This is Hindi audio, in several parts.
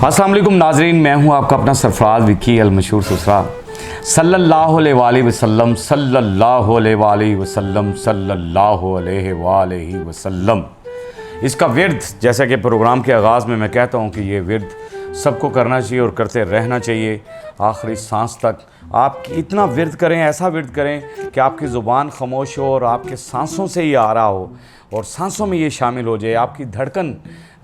अस्सलाम वालेकुम नाजरीन, मैं हूं आपका अपना सरफराज विक्की अल मशहूर सुसरा। सल्लल्लाहु अलैहि वसल्लम सल्लल्लाहु अलैहि वसल्लम सल्लल्लाहु अलैहि वसल्लम। इसका विर्द, जैसा कि प्रोग्राम के आगाज़ में मैं कहता हूं कि ये विर्द सबको करना चाहिए और करते रहना चाहिए आखिरी सांस तक। आप इतना विर्द करें, ऐसा विर्द करें कि आपकी ज़ुबान खामोश हो और आपके सांसों से ही आ रहा हो और सांसों में ये शामिल हो जाए। आपकी धड़कन,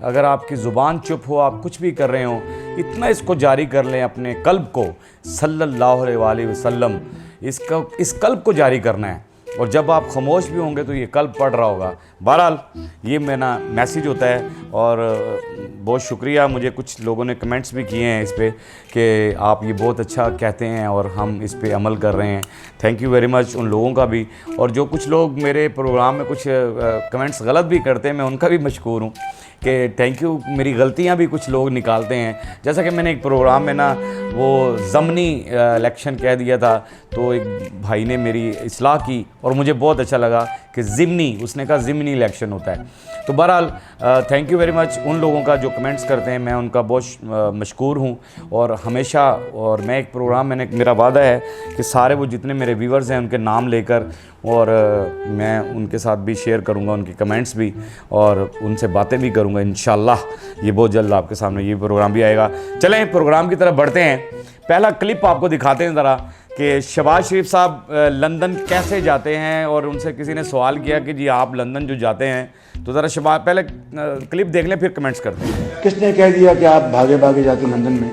अगर आपकी ज़ुबान चुप हो, आप कुछ भी कर रहे हो, इतना इसको जारी कर लें अपने कल्ब को। सल्लल्लाहु अलैहि वसल्लम, इस कल्ब को जारी करना है। और जब आप खामोश भी होंगे तो ये कल्ब पढ़ रहा होगा। बहरहाल ये मेरा मैसेज होता है। और बहुत शुक्रिया, मुझे कुछ लोगों ने कमेंट्स भी किए हैं इस पर कि आप ये बहुत अच्छा कहते हैं और हम इस पे अमल कर रहे हैं। थैंक यू वेरी मच उन लोगों का भी। और जो कुछ लोग मेरे प्रोग्राम में कुछ कमेंट्स गलत भी करते हैं, मैं उनका भी मशकूर हूँ कि थैंक यू। मेरी गलतियाँ भी कुछ लोग निकालते हैं। जैसा कि मैंने एक प्रोग्राम में ना वो ज़मनी इलेक्शन कह दिया था, तो एक भाई ने मेरी इस्लाह की और मुझे बहुत अच्छा लगा कि ज़िमनी, उसने कहा ज़िमनी इलेक्शन होता है। तो बहरहाल थैंक यू वेरी मच उन लोगों का जो कमेंट्स करते हैं, मैं उनका बहुत मशकूर हूँ। और हमेशा, और मैं एक प्रोग्राम, मेरा वादा है कि सारे वो जितने मेरे व्यूवर्स हैं उनके नाम लेकर और मैं उनके साथ भी शेयर करूँगा उनके कमेंट्स भी और उनसे बातें भी करूँगा इंशाल्लाह। ये बहुत जल्द आपके सामने ये प्रोग्राम भी आएगा। चलें प्रोग्राम की तरफ बढ़ते हैं। पहला क्लिप आपको दिखाते हैं ज़रा कि शहबाज शरीफ साहब लंदन कैसे जाते हैं। और उनसे किसी ने सवाल किया कि जी आप लंदन जो जाते हैं, तो ज़रा शहबाज पहले क्लिप देख लें फिर कमेंट्स करते हैं। किसने कह दिया कि आप भागे भागे जाते लंदन में?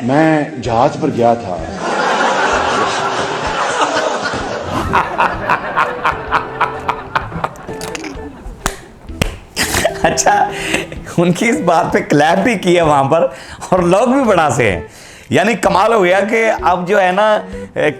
मैं जहाज पर गया था। अच्छा, उनकी इस बात पे क्लैप भी किया वहाँ पर और लोग भी बड़ा से हैं। यानी कमाल हो गया कि अब जो है ना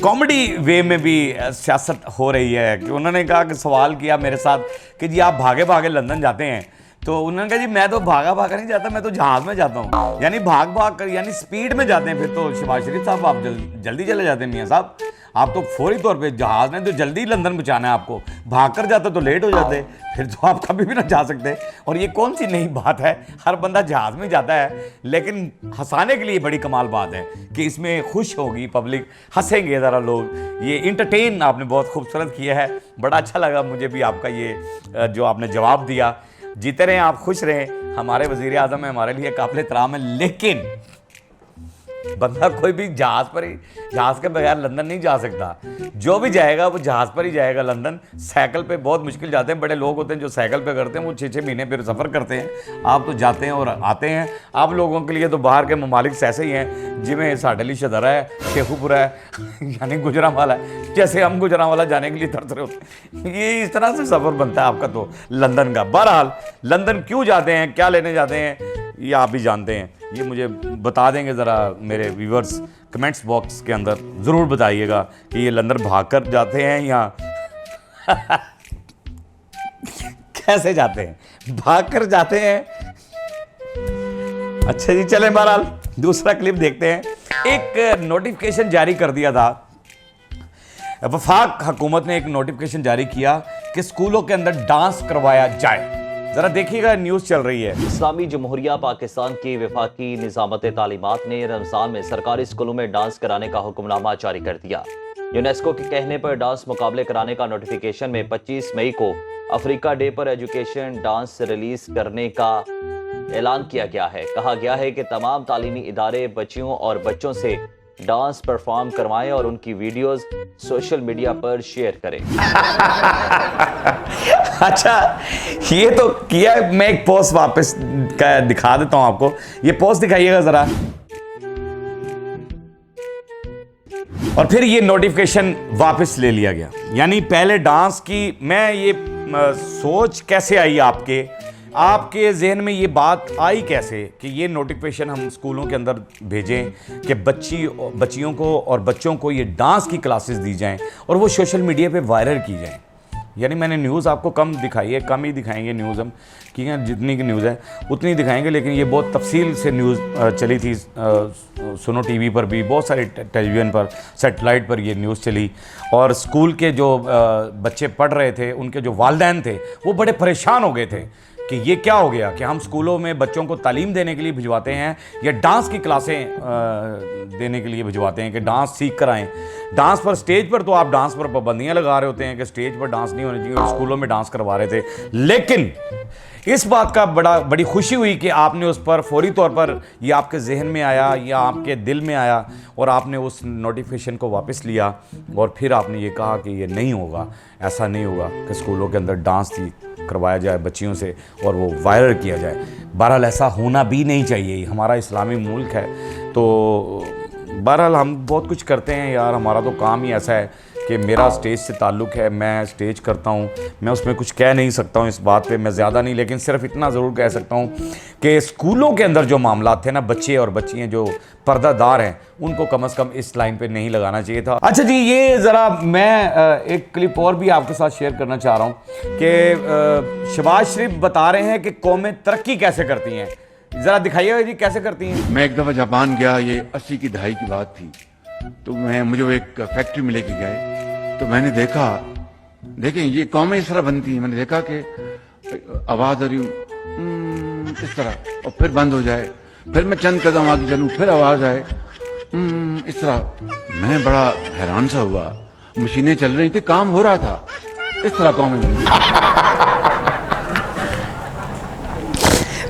कॉमेडी वे में भी सियासत हो रही है। कि उन्होंने कहा कि सवाल किया मेरे साथ कि जी आप भागे भागे लंदन जाते हैं, तो उन्होंने कहा जी मैं तो भागा भागा नहीं जाता, मैं तो जहाज़ में जाता हूँ। यानी भाग भाग कर, यानी स्पीड में जाते हैं। फिर तो शहबाज शरीफ साहब आप जल्दी चले जाते हैं। मियाँ साहब आप तो फौरी तौर पे, जहाज़ ने तो जल्दी लंदन पहुँचाना है आपको, भाग कर जाते तो लेट हो जाते, फिर तो आप कभी भी ना जा सकते। और ये कौन सी नई बात है, हर बंदा जहाज़ में जाता है। लेकिन हंसाने के लिए बड़ी कमाल बात है कि इसमें खुश होगी पब्लिक, हंसेंगे ज़रा लोग। ये इंटरटेन आपने बहुत खूबसूरत किया है, बड़ा अच्छा लगा मुझे भी आपका ये जो आपने जवाब दिया। जीते रहें आप, खुश रहें। हमारे वज़ीर आज़म है, हमारे लिए काबिल एहतराम है, लेकिन बंदा कोई भी जहाज़ के बगैर लंदन नहीं जा सकता। जो भी जाएगा वो जहाज़ पर ही जाएगा लंदन। साइकिल पे बहुत मुश्किल जाते हैं, बड़े लोग होते हैं जो साइकिल पे करते हैं, वो 6-6 महीने फिर सफ़र करते हैं। आप तो जाते हैं और आते हैं। आप लोगों के लिए तो बाहर के ममालिक ऐसे ही हैं जिमें साढ़े लिए शदरा है, शेखुपुरा है यानी गुजरांवाला है। जैसे हम गुजरांवाला जाने के लिए तरस रहे होते हैं, ये इस तरह से सफ़र बनता है आपका तो लंदन का। बहरहाल लंदन क्यों जाते हैं, क्या लेने जाते हैं, ये आप भी जानते हैं। ये मुझे बता देंगे ज़रा मेरे व्यूवर्स, कमेंट्स बॉक्स के अंदर ज़रूर बताइएगा कि ये लंदन भाग कर जाते हैं या कैसे जाते हैं, भाग कर जाते हैं। अच्छा जी, चलें बहरहाल दूसरा क्लिप देखते हैं। एक नोटिफिकेशन जारी कर दिया था, वफाक हुकूमत ने एक नोटिफिकेशन जारी किया कि स्कूलों के अंदर डांस करवाया जाए। जरा देखिएगा, न्यूज़ चल रही है। इस्लामी जमहूरिया पाकिस्तान की वफाकी निज़ामत तालीमात ने रमज़ान में सरकारी स्कूलों में डांस कराने का हुक्मनामा जारी कर दिया। यूनेस्को के कहने पर डांस मुकाबले कराने का नोटिफिकेशन में 25 मई को अफ्रीका डे पर एजुकेशन डांस रिलीज करने का ऐलान किया गया है। कहा गया है कि तमाम तालीमी इदारे बच्चियों और बच्चों से डांस परफॉर्म करवाएं और उनकी वीडियोस सोशल मीडिया पर शेयर करें। अच्छा, ये तो किया। मैं एक पोस्ट वापस दिखा देता हूं आपको। ये पोस्ट दिखाइएगा जरा। और फिर ये नोटिफिकेशन वापस ले लिया गया। यानी पहले डांस की, मैं ये सोच कैसे आई आपके जहन में ये बात आई कैसे कि ये नोटिफिकेशन हम स्कूलों के अंदर भेजें कि बच्चियों को और बच्चों को ये डांस की क्लासेस दी जाएं और वो सोशल मीडिया पे वायरल की जाएं। यानी मैंने न्यूज़ आपको कम दिखाई है, कम ही दिखाएंगे न्यूज़ हम, ठीक है, जितनी की न्यूज़ है उतनी दिखाएंगे। लेकिन ये बहुत तफसील से न्यूज़ चली थी, सुनो टीवी पर भी, बहुत सारे टेलीविज़न पर, सेटेलाइट पर ये न्यूज़ चली। और स्कूल के जो बच्चे पढ़ रहे थे, उनके जो वालिदैन थे वो बड़े परेशान हो गए थे कि ये क्या हो गया कि हम स्कूलों में बच्चों को तालीम देने के लिए भिजवाते हैं या डांस की क्लासें देने के लिए भिजवाते हैं कि डांस सीख कर आएँ। डांस पर, स्टेज पर तो आप डांस पर पाबंदियां लगा रहे होते हैं कि स्टेज पर डांस नहीं होनी चाहिए, और स्कूलों में डांस करवा रहे थे। लेकिन इस बात का बड़ी खुशी हुई कि आपने उस पर फौरी तौर पर ये आपके जहन में आया या आपके दिल में आया और आपने उस नोटिफिकेशन को वापस लिया और फिर आपने ये कहा कि ये नहीं होगा, ऐसा नहीं होगा कि स्कूलों के अंदर डांस करवाया जाए बच्चियों से और वो वायरल किया जाए। बहरहाल ऐसा होना भी नहीं चाहिए, हमारा इस्लामी मुल्क है। तो बहरहाल हम बहुत कुछ करते हैं यार, हमारा तो काम ही ऐसा है कि मेरा स्टेज से ताल्लुक़ है, मैं स्टेज करता हूँ, मैं उसमें कुछ कह नहीं सकता हूँ इस बात पे, मैं ज़्यादा नहीं, लेकिन सिर्फ इतना ज़रूर कह सकता हूँ कि स्कूलों के अंदर जो मामला थे ना, बच्चे और बच्चियाँ जो पर्दादार हैं उनको कम से कम इस लाइन पे नहीं लगाना चाहिए था। अच्छा जी, ये ज़रा मैं एक क्लिप और भी आपके साथ शेयर करना चाह रहा हूँ कि शहबाज शरीफ बता रहे हैं कि कौमें तरक्की कैसे करती हैं। ज़रा दिखाइए जी कैसे करती हैं। मैं एक दफ़ा जापान गया, ये 80 की दहाई की बात थी। तो मुझे वो एक फैक्ट्री में लेके गए, तो मैंने देखा, देखें ये कौमें इस तरह बनती हैं। मैंने देखा कि आवाज़ आ रही इस तरह और फिर बंद हो जाए, फिर मैं चंद कदम आगे चलूँ फिर आवाज़ आए इस तरह। मैं बड़ा हैरान सा हुआ, मशीनें चल रही थी, काम हो रहा था, इस तरह कौमें बनती।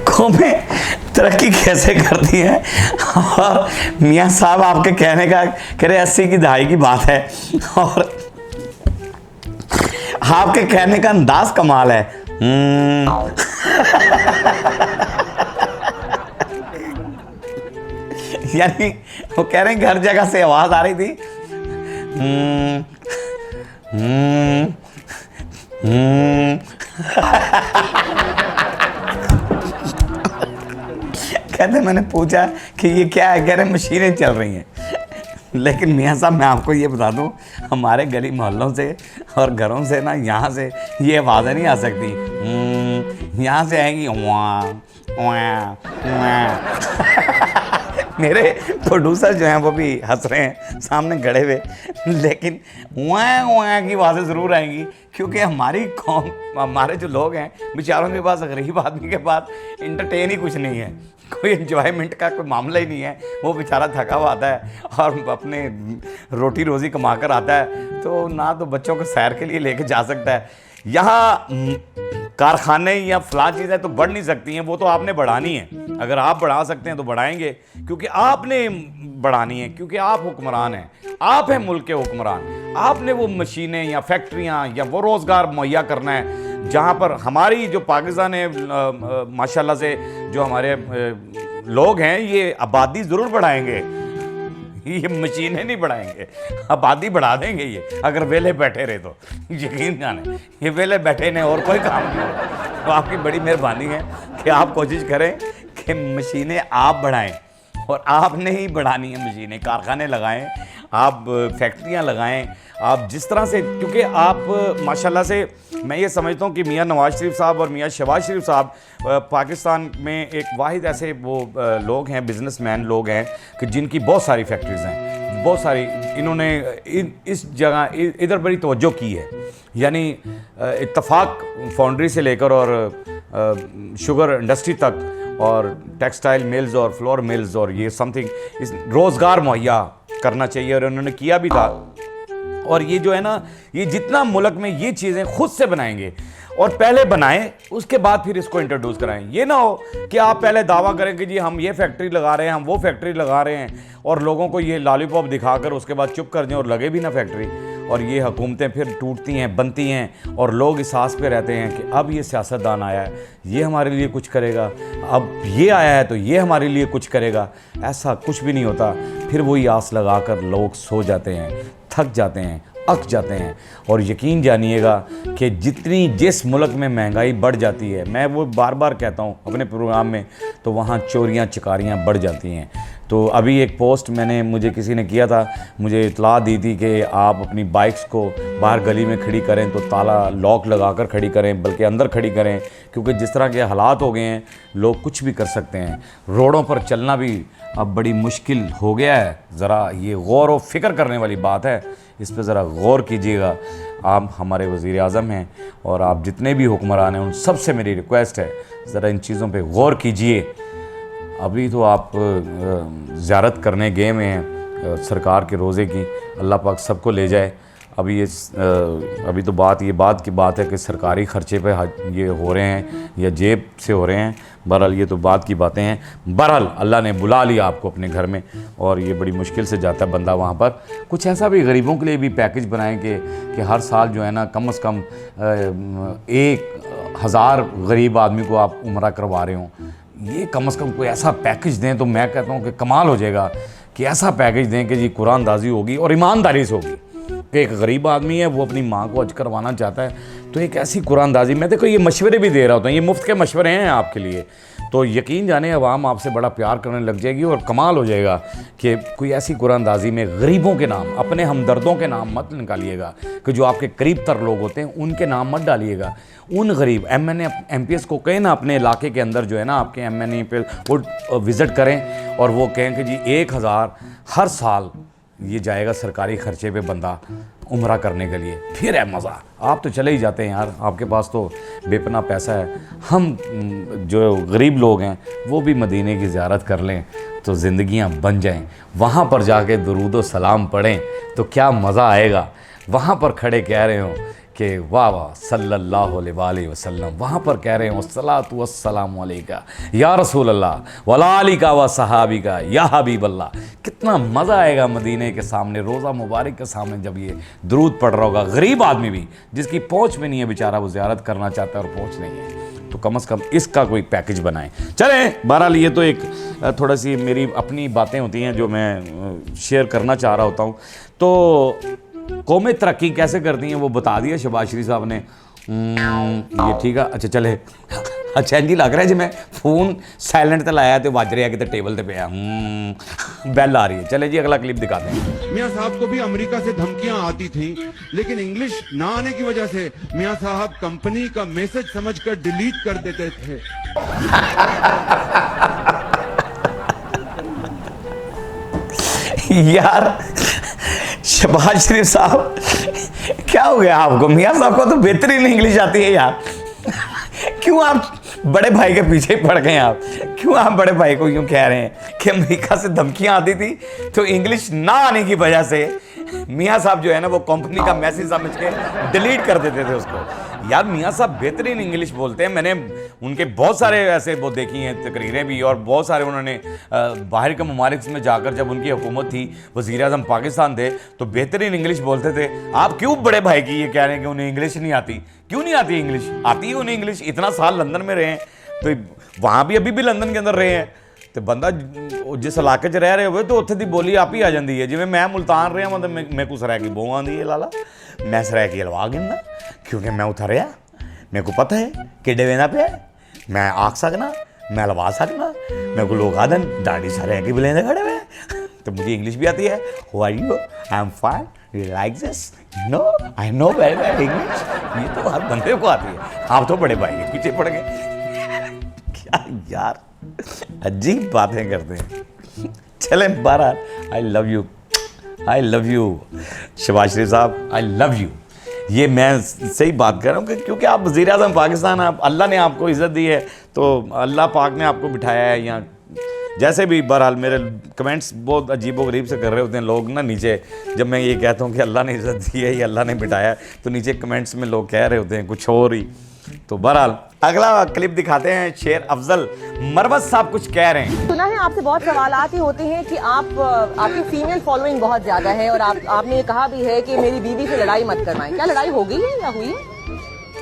कौमें तरक्की कैसे करती हैं। और मियाँ साहब आपके कहने का कह रहे 80 की दहाई की बात है और आपके कहने का अंदाज कमाल है। यानी वो कह रहे हैं हर जगह से आवाज आ रही थी। कहते मैंने पूछा कि ये क्या है, कह रहे मशीनें चल रही हैं। लेकिन मियाँ साहब मैं आपको ये बता दूं, हमारे गली मोहल्लों से और घरों से ना, यहाँ से ये आवाज़ें नहीं आ सकती। यहाँ से आएंगी वाँ वाँ वाँ। मेरे प्रोड्यूसर जो हैं वो भी हंस रहे हैं सामने खड़े हुए, लेकिन वाँ वाँ की आवाज़ें ज़रूर आएंगी, क्योंकि हमारी कौम, हमारे जो लोग हैं बेचारों के पास, गरीब आदमी के पास इंटरटेन ही कुछ नहीं है, कोई एंजॉयमेंट का कोई मामला ही नहीं है। वो बेचारा थका हुआ आता है और अपने रोटी रोज़ी कमा कर आता है, तो ना तो बच्चों को सैर के लिए लेके जा सकता है। यहाँ कारखाने या फलां चीज़ें तो बढ़ नहीं सकती हैं, वो तो आपने बढ़ानी है। अगर आप बढ़ा सकते हैं तो बढ़ाएंगे, क्योंकि आपने बढ़ानी है, क्योंकि आप हुक्मरान हैं, आप हैं मुल्क के हुक्मरान। आपने वो मशीनें या फैक्ट्रियाँ या वो रोज़गार मुहैया करना है जहाँ पर हमारी जो पाकिस्तान है, माशाल्लाह से जो हमारे लोग हैं, ये आबादी ज़रूर बढ़ाएंगे, ये मशीनें नहीं बढ़ाएंगे, आबादी बढ़ा देंगे ये, अगर वेले बैठे रहे तो। यकीन जाने ये वेले बैठे ने और कोई काम नहीं होगा। तो आपकी बड़ी मेहरबानी है कि आप कोशिश करें कि मशीनें आप बढ़ाएं, और आपने ही बढ़ानी है मशीनें, कारखाने लगाएं, आप फैक्ट्रियां लगाएं, आप जिस तरह से, क्योंकि आप माशाल्लाह से, मैं ये समझता हूँ कि मियाँ नवाज शरीफ साहब और मियाँ शहबाज शरीफ साहब पाकिस्तान में एक वाहिद ऐसे वो लोग हैं, बिजनेसमैन लोग हैं कि जिनकी बहुत सारी फैक्ट्रीज़ हैं, बहुत सारी, इन्होंने इस जगह इधर बड़ी तवज्जो की है। यानी इत्तफाक फाउंड्री से लेकर और शुगर इंडस्ट्री तक और टेक्सटाइल मिल्स और फ्लोर मिल्स और ये समथिंग, इस रोज़गार मुहैया करना चाहिए, और उन्होंने किया भी था। और ये जो है ना, ये जितना मुल्क में ये चीज़ें खुद से बनाएंगे, और पहले बनाएं उसके बाद फिर इसको इंट्रोड्यूस कराएं। ये ना हो कि आप पहले दावा करें कि जी हम ये फैक्ट्री लगा रहे हैं, हम वो फैक्ट्री लगा रहे हैं, और लोगों को ये लॉलीपॉप दिखाकर उसके बाद चुप कर दें और लगे भी ना फैक्ट्री, और ये हुकूमतें फिर टूटती हैं, बनती हैं, और लोग इस आस पे रहते हैं कि अब ये सियासतदान आया है, ये हमारे लिए कुछ करेगा, अब ये आया है तो ये हमारे लिए कुछ करेगा। ऐसा कुछ भी नहीं होता। फिर वही आस लगा कर लोग सो जाते हैं, थक जाते हैं, अक जाते हैं। और यकीन जानिएगा कि जिस मुल्क में महंगाई बढ़ जाती है, मैं वो बार बार कहता हूँ अपने प्रोग्राम में, तो वहाँ चोरियाँ चकारियाँ बढ़ जाती हैं। तो अभी एक पोस्ट मुझे किसी ने किया था, मुझे इतला दी थी कि आप अपनी बाइक्स को बाहर गली में खड़ी करें तो ताला लॉक लगाकर खड़ी करें, बल्कि अंदर खड़ी करें, क्योंकि जिस तरह के हालात हो गए हैं लोग कुछ भी कर सकते हैं। रोडों पर चलना भी अब बड़ी मुश्किल हो गया है। ज़रा ये गौर व फिक्र करने वाली बात है, इस पर ज़रा गौर कीजिएगा। आप हमारे वज़ीर आज़म हैं और आप जितने भी हुक्मरान हैं उन सब से मेरी रिक्वेस्ट है, ज़रा इन चीज़ों पे गौर कीजिए। अभी तो आप ज़ियारत करने गए हुए हैं सरकार के रोज़े की, अल्लाह पाक सबको ले जाए। अभी तो बात की बात है कि सरकारी ख़र्चे पे ये हो रहे हैं या जेब से हो रहे हैं। बहरहाल ये तो बात की बातें हैं। बहरहाल अल्लाह ने बुला लिया आपको अपने घर में और ये बड़ी मुश्किल से जाता है बंदा वहाँ पर। कुछ ऐसा भी गरीबों के लिए भी पैकेज बनाएं कि हर साल जो है ना कम से कम 1000 गरीब आदमी को आप उम्रा करवा रहे हों, ये कम से कम कोई ऐसा पैकेज दें तो मैं कहता हूँ कि कमाल हो जाएगा। कि ऐसा पैकेज दें कि जी कुरानदाजी होगी और ईमानदारी से होगी कि एक गरीब आदमी है वो अपनी माँ को हज करवाना चाहता है तो एक ऐसी कुरानदाजी, मैं देखो ये मशवरे भी दे रहा होता हूँ, ये मुफ्त के मशवरे हैं आपके लिए, तो यकीन जाने अवाम आपसे बड़ा प्यार करने लग जाएगी और कमाल हो जाएगा कि कोई ऐसी कुरानदाजी में गरीबों के नाम, अपने हमदर्दों के नाम मत निकालिएगा कि जो आपके करीब तर लोग होते हैं उनके नाम मत डालिएगा। उन गरीब MNA MPS को कहें ना अपने इलाके के अंदर जो है ना आपके MNA पे वो विज़िट करें और वो कहें कि जी 1000 हर साल ये जाएगा सरकारी ख़र्चे पे बंदा उम्रा करने के लिए, फिर है मज़ा। आप तो चले ही जाते हैं यार, आपके पास तो बेपना पैसा है। हम जो गरीब लोग हैं वो भी मदीने की ज़ियारत कर लें तो ज़िंदगियां बन जाएं। वहाँ पर जाके दुरूद व सलाम पढ़ें तो क्या मज़ा आएगा। वहाँ पर खड़े कह रहे हो कि वाह वाह सल्लल्लाहु अलैहि वसल्लम, वहाँ पर कह रहे हो सलातु वस्सलामु अलैका या रसूल अल्लाह वला आलिका व सहाबिका या हबीब अल्लाह। कितना मज़ा आएगा मदीने के सामने, रोज़ा मुबारक के सामने जब ये दुरूद पढ़ रहा होगा। गरीब आदमी भी जिसकी पहुँच में नहीं है बेचारा, वो ज़ियारत करना चाहता है और पहुँच नहीं है, तो कम से कम इसका कोई पैकेज बनाएं। चलें, बहरहाल ये तो एक थोड़ा सी मेरी अपनी बातें होती हैं जो मैं शेयर करना चाह रहा होता हूँ। तो कौमें तरक्की कैसे करती हैं वो बता दिया शहबाज शरीफ साहब ने। ये ठीक है, अच्छा चले। अच्छा जी लग रहा है जी मैं फ़ोन साइलेंट ते लाया तो वज रहा कि टेबल ते पे बैल आ रही है। चले जी अगला क्लिप दिखाते हैं। मियाँ साहब को भी अमेरिका से धमकियां आती थी, लेकिन इंग्लिश ना आने की वजह से मियाँ साहब कंपनी का मैसेज समझकर डिलीट कर देते थे। यार शहबाज शरीफ साहब क्या हो गया आपको? मियाँ साहब को तो बेहतरीन इंग्लिश आती है यार, क्यों आप बड़े भाई के पीछे ही पड़ गए? आप क्यों आप बड़े भाई को यूं कह रहे हैं कि अमेरिका से धमकियां आती थी तो इंग्लिश ना आने की वजह से मियाँ साहब जो है ना वो कंपनी का मैसेज समझ के डिलीट कर देते थे उसको। यार मियाँ साहब बेहतरीन इंग्लिश बोलते हैं, मैंने उनके बहुत सारे ऐसे वो देखी हैं तकरीरें भी, और बहुत सारे उन्होंने बाहर के ममालिक में जाकर जब उनकी हुकूमत थी, वज़ीर आज़म पाकिस्तान थे, तो बेहतरीन इंग्लिश बोलते थे। आप क्यों बड़े भाई की ये कह रहे हैं कि उन्हें इंग्लिश नहीं आती? क्यों नहीं आती इंग्लिश? आती है उन्हें इंग्लिश, इतना साल लंदन में रहे हैं तो वहाँ भी अभी भी लंदन के अंदर रहे हैं तो बंदा जिस इलाके 'ਚ रह रहे हो तो उत्थे दी बोली आप ही आ जाती है। जिवें मैं मुल्तान रहा मतलब मैं को सराय की बो आँदी है लाला, मैं सराय की हलवा गिनना क्योंकि मैं उत्थे रहा, मेरे को पता है किड्डे वेंदा पे मैं आख सकना, मैं हलवा सकना। मेरे को लोग आदन दाढ़ी सराय की बुलेंदे खड़े हुए तो मुझे इंग्लिश भी आती है। How are you? I am fine, you like this? No I know very well English. ये तो हर बंदे को आती है, आप तो बड़े भाई के पीछे पड़ गए। क्या यार अजीब बातें करते हैं। चले बारह, I love you, I love you Shahbaz Sharif साहब, आई लव यू। ये मैं सही बात कर रहा हूँ क्योंकि आप वज़ीर आज़म पाकिस्तान, आप अल्लाह ने आपको इज़्ज़त दी है तो अल्लाह पाक ने आपको बिठाया है यहाँ। जैसे भी बहरहाल मेरे कमेंट्स बहुत अजीबोगरीब से कर रहे होते हैं लोग ना नीचे, जब मैं ये कहता हूँ कि अल्लाह ने इज़्ज़त दी है या अल्लाह ने बिठाया है तो नीचे कमेंट्स में लोग कह रहे होते हैं कुछ और ही। तो बहरहाल अगला क्लिप दिखाते हैं। शेर अफजल मरवत साहब कुछ कह रहे हैं। सुना है आपसे बहुत सवालात ही होते हैं कि आपकी फीमेल फॉलोइंग बहुत ज्यादा है और आपने ये कहा भी है कि मेरी बीवी से लड़ाई मत करवाएं। क्या लड़ाई हो गई है या हुई है?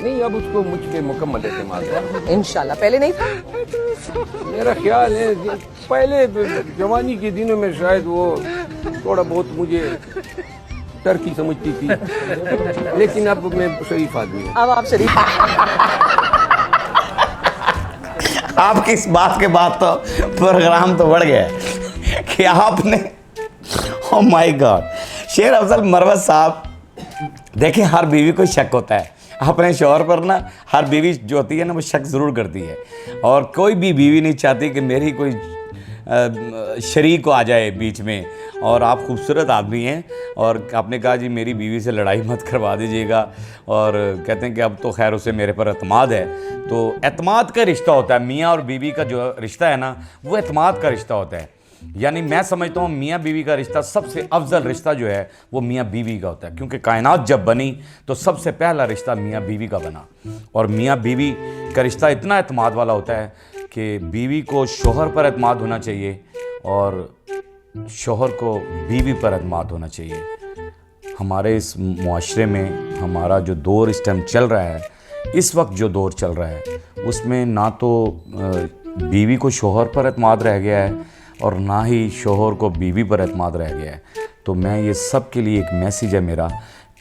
नहीं, अब उसको मुझ पे मुकम्मल एतमाद है इंशाल्लाह। पहले नहीं था? मेरा ख्याल है पहले जवानी के दिनों में शायद वो थोड़ा बहुत मुझे टर्की समझती थी, लेकिन अब मैं शरीफ आदमी हूँ। अब आप शरीफ आपकी इस बात के बाद तो प्रोग्राम तो बढ़ गया कि आपने, ओ माय गॉड। शेर अफजल मरवत साहब, देखें हर बीवी को शक होता है अपने शौहर पर ना, हर बीवी जो होती है ना वो शक ज़रूर करती है और कोई भी बीवी नहीं चाहती कि मेरी कोई शरीक को आ जाए बीच में और आप खूबसूरत आदमी हैं, और आपने कहा जी मेरी बीवी से लड़ाई मत करवा दीजिएगा, और कहते हैं कि अब तो खैर उसे मेरे पर एतमाद है। तो एतमाद का रिश्ता होता है, मियाँ और बीवी का जो रिश्ता है ना, वो एतमाद का रिश्ता होता है। यानी मैं समझता हूँ मियाँ बीवी का रिश्ता सबसे अफजल रिश्ता जो है वो मियाँ बीवी का होता है, क्योंकि कायनात जब बनी तो सबसे पहला रिश्ता मियाँ बीवी का बना। और मियाँ बीवी का रिश्ता इतना एतमाद वाला होता है कि बीवी को शोहर पर एतमाद होना चाहिए और शोहर को बीवी पर एतमाद होना चाहिए। हमारे इस मुआशरे में हमारा जो दौर इस टाइम चल रहा है, इस वक्त जो दौर चल रहा है, उसमें ना तो बीवी को शोहर पर एतमाद रह गया है और ना ही शोहर को बीवी पर एतमाद रह गया है। तो मैं ये सब के लिए एक मैसेज है मेरा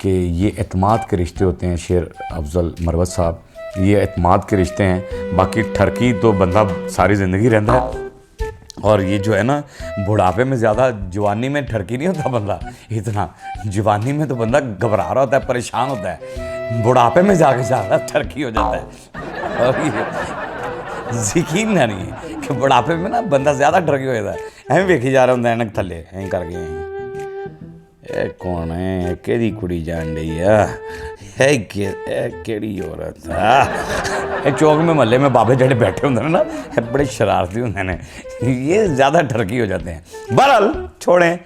कि ये एतमाद के रिश्ते होते हैं। शेर अफजल मरवत साहब, ये एतमाद के रिश्ते हैं। बाकी ठरकी तो बंदा सारी ज़िंदगी रहता है, और ये जो है ना बुढ़ापे में ज़्यादा, जवानी में ठरकी नहीं होता बंदा इतना। जवानी में तो बंदा घबरा रहा होता है, परेशान होता है, बुढ़ापे में जाके ज़्यादा ठरकी हो जाता है। और ये यकीन नहीं है कि बुढ़ापे में ना बंदा ज़्यादा ठरकी हो जाता है। एवं वेखी जा रहा होंगे ऐनक थले एं करके, ए कौन है, केड़ी कुड़ी जान रही है केड़ी औरत है। चौक में महल्ले में बाबे जड़े बैठे होंगे ना, बड़े शरारती होंगे ने, ये ज़्यादा ठरकी हो जाते हैं। बहरहाल छोड़ें,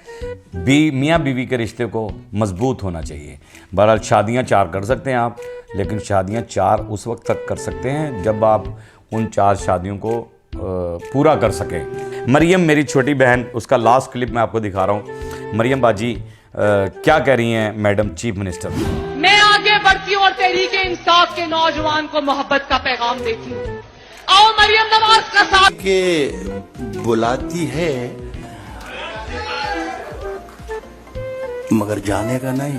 मियाँ बीवी के रिश्ते को मजबूत होना चाहिए। बहरहाल शादियाँ 4 कर सकते हैं आप, लेकिन शादियाँ 4 उस वक्त तक कर सकते हैं जब आप उन 4 शादियों को पूरा कर सकें। मरियम मेरी छोटी बहन, उसका लास्ट क्लिप मैं आपको दिखा रहा हूँ। मरियम बाजी क्या कह रही हैं मैडम चीफ मिनिस्टर? मैं आगे बढ़ती हूँ और तहरीके इंसाफ के नौजवान को मोहब्बत का पैगाम देती हूँ। आओ मरियम नवाज का साथ के बुलाती है मगर जाने का नहीं।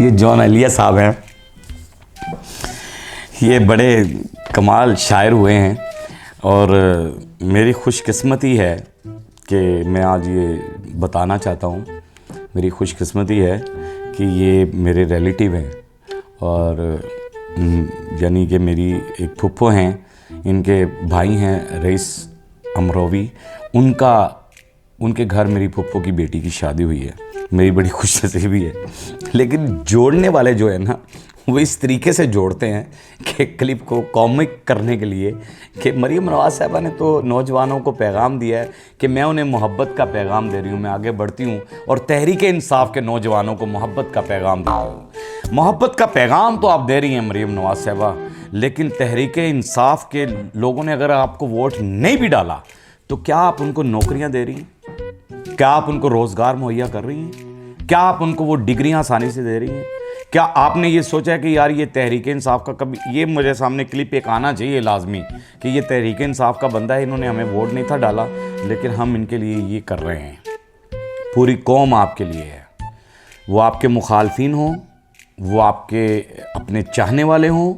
ये जॉन एलिया साहब हैं, ये बड़े कमाल शायर हुए हैं, और मेरी खुशकिस्मती है कि मैं आज ये बताना चाहता हूँ, मेरी खुशकिस्मती है कि ये मेरे रिलेटिव हैं, और यानी कि मेरी एक फुप्पो हैं, इनके भाई हैं रईस अमरोवी, उनके घर मेरी फुप्पो की बेटी की शादी हुई है। मेरी बड़ी खुशनसीबी है। लेकिन जोड़ने वाले जो है ना, वो इस तरीके से जोड़ते हैं कि क्लिप को कॉमिक करने के लिए, कि मरियम नवाज साहबा ने तो नौजवानों को पैगाम दिया है कि मैं उन्हें मोहब्बत का पैगाम दे रही हूँ, मैं आगे बढ़ती हूँ और तहरीके इंसाफ के नौजवानों को मोहब्बत का पैगाम दे रही हूँ। मोहब्बत का पैगाम तो आप दे रही हैं मरियम नवाज साहबा, लेकिन तहरीके इंसाफ के लोगों ने अगर आपको वोट नहीं भी डाला तो क्या आप उनको नौकरियाँ दे रही हैं? क्या आप उनको रोज़गार मुहैया कर रही हैं? क्या आप उनको वो डिग्रियां आसानी से दे रही हैं? क्या आपने ये सोचा है कि यार ये तहरीक इंसाफ का कभी, ये मुझे सामने क्लिप एक आना चाहिए लाजमी कि ये तहरीक इंसाफ का बंदा है, इन्होंने हमें वोट नहीं था डाला, लेकिन हम इनके लिए ये कर रहे हैं। पूरी कौम आपके लिए है, वो आपके मुखालफिन हों, वो आपके अपने चाहने वाले हों,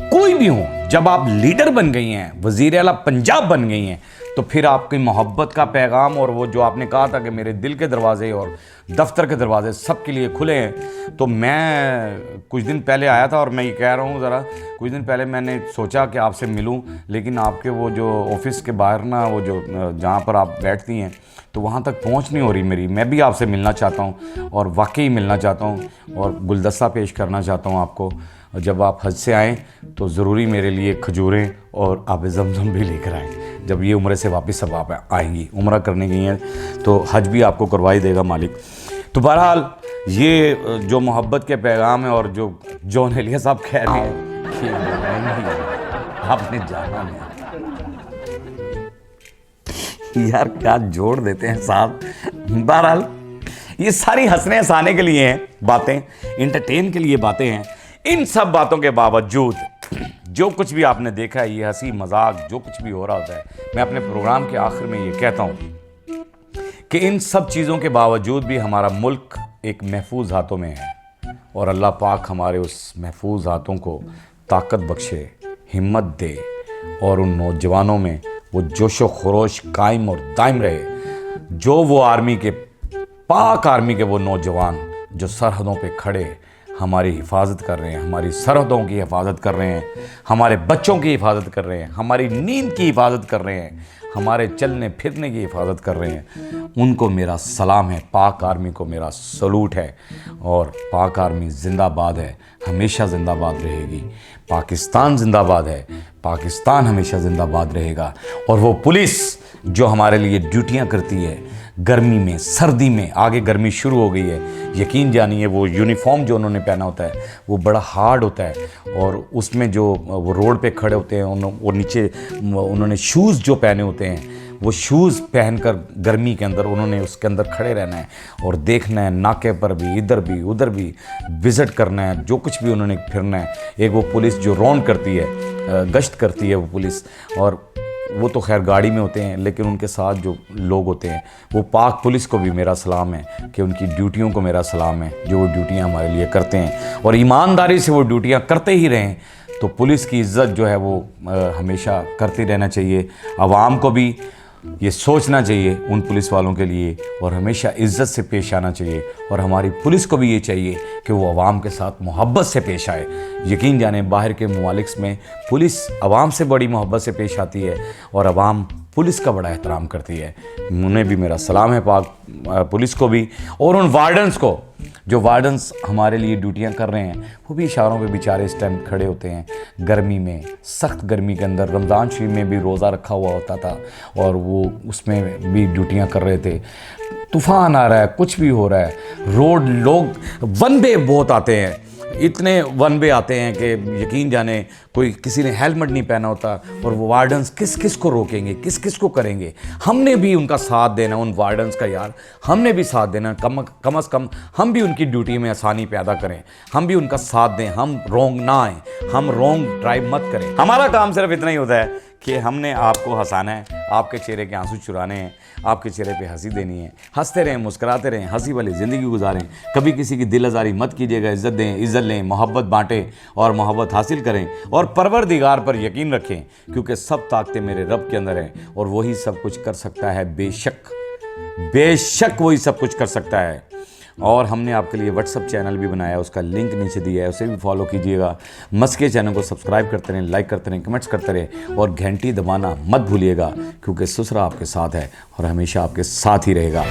कोई भी हों, जब आप लीडर बन गई हैं, वज़ीर आला पंजाब बन गई हैं, तो फिर आपकी मोहब्बत का पैगाम, और वो जो आपने कहा था कि मेरे दिल के दरवाजे और दफ्तर के दरवाजे सबके लिए खुले हैं। तो मैं कुछ दिन पहले आया था, और मैं ये कह रहा हूँ ज़रा, कुछ दिन पहले मैंने सोचा कि आपसे मिलूं, लेकिन आपके वो जो ऑफिस के बाहर ना, वो जो जहाँ पर आप बैठती हैं, तो वहाँ तक पहुँच नहीं हो रही मेरी। मैं भी आपसे मिलना चाहता हूँ, और वाकई मिलना चाहता हूँ, और गुलदस्ता पेश करना चाहता हूँ आपको। जब आप हज से आएँ तो ज़रूरी मेरे लिए खजूरें और आब ज़मज़म भी लेकर आएँ। जब ये उम्र से वापस सब आप आएंगी, उम्र करने गई हैं, तो हज भी आपको करवाई देगा मालिक। तो बहरहाल ये जो मोहब्बत के पैगाम है, और जो जॉन एलिया साहब कह रहे हैं कि आपने जाना नहीं, यार क्या जोड़ देते हैं साहब। बहरहाल ये सारी हंसने हंसाने के लिए हैं बातें, इंटरटेन के लिए बातें हैं। इन सब बातों के बावजूद जो कुछ भी आपने देखा है, ये हंसी मजाक जो कुछ भी हो रहा होता है, मैं अपने प्रोग्राम के आखिर में ये कहता हूँ कि इन सब चीज़ों के बावजूद भी हमारा मुल्क एक महफूज हाथों में है, और अल्लाह पाक हमारे उस महफूज हाथों को ताकत बख्शे, हिम्मत दे, और उन नौजवानों में वो जोशो खरोश कायम और दायम रहे, जो वो आर्मी के, पाक आर्मी के वो नौजवान जो सरहदों पे खड़े हमारी हिफाजत कर रहे हैं, हमारी सरहदों की हिफाजत कर रहे हैं, हमारे बच्चों की हिफाजत कर रहे हैं, हमारी नींद की हिफाजत कर रहे हैं, हमारे चलने फिरने की हिफाजत कर रहे हैं, उनको मेरा सलाम है। पाक आर्मी को मेरा सलूट है। और पाक आर्मी जिंदाबाद है, हमेशा जिंदाबाद रहेगी। पाकिस्तान जिंदाबाद है, पाकिस्तान हमेशा जिंदाबाद रहेगा। और वो पुलिस जो हमारे लिए ड्यूटियां करती है गर्मी में, सर्दी में, आगे गर्मी शुरू हो गई है, यकीन जानिए वो यूनिफॉर्म जो उन्होंने पहना होता है वो बड़ा हार्ड होता है। और उसमें जो वो रोड पे खड़े होते हैं, वो नीचे उन्होंने शूज़ जो पहने होते हैं, वो शूज़ पहनकर गर्मी के अंदर उन्होंने उसके अंदर खड़े रहना है और देखना है, नाके पर भी, इधर भी उधर भी विज़िट करना है, जो कुछ भी उन्होंने फिरना है। एक वो पुलिस जो रौंड करती है, गश्त करती है वो पुलिस, और वो तो खैर गाड़ी में होते हैं, लेकिन उनके साथ जो लोग होते हैं, वो पाक पुलिस को भी मेरा सलाम है कि उनकी ड्यूटियों को मेरा सलाम है, जो वो ड्यूटियाँ हमारे लिए करते हैं और ईमानदारी से वो ड्यूटियाँ करते ही रहें। तो पुलिस की इज़्ज़त जो है वो हमेशा करते रहना चाहिए। आवाम को भी ये सोचना चाहिए उन पुलिस वालों के लिए और हमेशा इज़्ज़त से पेश आना चाहिए। और हमारी पुलिस को भी ये चाहिए कि वो आवाम के साथ मोहब्बत से पेश आए। यकीन जाने बाहर के ममालिक में पुलिस आवाम से बड़ी मोहब्बत से पेश आती है और आवाम पुलिस का बड़ा एहतराम करती है। उन्हें भी मेरा सलाम है, पाक पुलिस को भी, और उन वार्डन्स को जो वार्डन्स हमारे लिए ड्यूटियां कर रहे हैं, वो भी इशारों पे बेचारे इस टाइम खड़े होते हैं गर्मी में, सख्त गर्मी के अंदर। रमज़ान शरीफ में भी रोज़ा रखा हुआ होता था और वो उसमें भी ड्यूटियां कर रहे थे। तूफ़ान आ रहा है, कुछ भी हो रहा है, रोड लोग वन वे बहुत आते हैं, इतने वन वे आते हैं कि यकीन जाने कोई किसी ने हेलमेट नहीं पहना होता और वो वार्डन्स किस किस को रोकेंगे, किस किस को करेंगे। हमने भी उनका साथ देना, उन वार्डन्स का यार हमने भी साथ देना। कम अज़ कम हम भी उनकी ड्यूटी में आसानी पैदा करें, हम भी उनका साथ दें, हम रोंग ना आएँ, हम रोंग ड्राइव मत करें। हमारा काम सिर्फ इतना ही होता है कि हमने आपको हंसाना है, आपके चेहरे के आंसू चुराने हैं, आपके चेहरे पे हंसी देनी है। हंसते रहें, मुस्कुराते रहें, हंसी वाली ज़िंदगी गुजारें। कभी किसी की दिल आज़ारी मत कीजिएगा, इज़्ज़त दें, इज़्ज़त लें, मोहब्बत बांटें और मोहब्बत हासिल करें और परवरदिगार पर यकीन रखें, क्योंकि सब ताकतें मेरे रब के अंदर हैं और वही सब कुछ कर सकता है। बेशक वही सब कुछ कर सकता है। और हमने आपके लिए व्हाट्सअप चैनल भी बनाया है, उसका लिंक नीचे दिया है, उसे भी फॉलो कीजिएगा। मस्के चैनल को सब्सक्राइब करते रहें, लाइक करते रहें, कमेंट्स करते रहें और घंटी दबाना मत भूलिएगा, क्योंकि सुसरा आपके साथ है और हमेशा आपके साथ ही रहेगा।